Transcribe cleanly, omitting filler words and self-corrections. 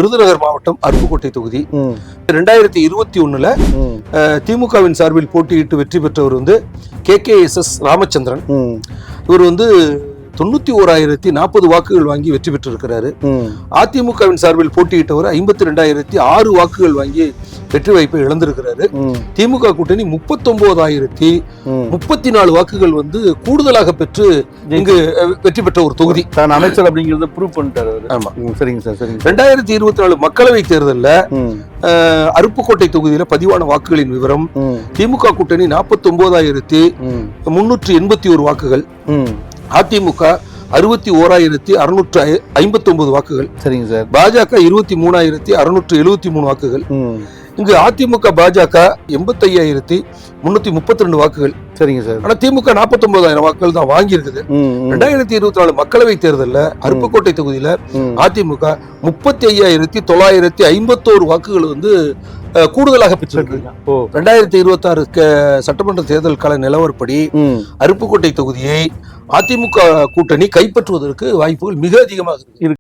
விருதுநகர் மாவட்டம் அருப்புக்கோட்டை தொகுதி 2021 திமுகவின் சார்பில் போட்டியிட்டு வெற்றி பெற்றவர் வந்து KKSS ராமச்சந்திரன். இவர் வந்து 91,040 வாக்குகள் வாங்கி வெற்றி பெற்றிருக்கிறாரு. அதிமுகவின் சார்பில் போட்டியிட்டவர் 52,006 வாக்குகள் வாங்கி வெற்றி வாய்ப்பை இழந்திருக்கிறாரு. திமுக கூட்டணி 39,034 வாக்குகள் வந்து கூடுதலாக பெற்று இங்கு வெற்றி பெற்ற ஒரு தொகுதி. தான் அமைச்சர் அப்படிங்கறத ப்ரூவ் பண்ணிட்டாரு. ஆமா, சரிங்க சார், சரிங்க. 2024 மக்களவை தேர்தலில் அருப்புக்கோட்டை தொகுதியில பதிவான வாக்குகளின் விவரம்: திமுக கூட்டணி 49,381 வாக்குகள், அதிமுக 61,659 வாக்குகள், சரிங்க சார். பாஜக 23,673 வாக்குகள். இங்கு அதிமுக பாஜக 85,332 வாக்குகள், சரிங்க சார். ஆனா திமுக 49,000 வாக்குகள் தான் வாங்கி இருக்குது. 2024 மக்களவை தேர்தலில் அருப்புக்கோட்டை தொகுதியில அதிமுக 35,951 வாக்குகள் வந்து கூடுதலாக பெற்றிருக்கு. 2026 சட்டமன்ற தேர்தல் கால நிலவரப்படி அருப்புக்கோட்டை தொகுதியை அதிமுக கூட்டணி கைப்பற்றுவதற்கு வாய்ப்புகள் மிக அதிகமாக இருக்கு.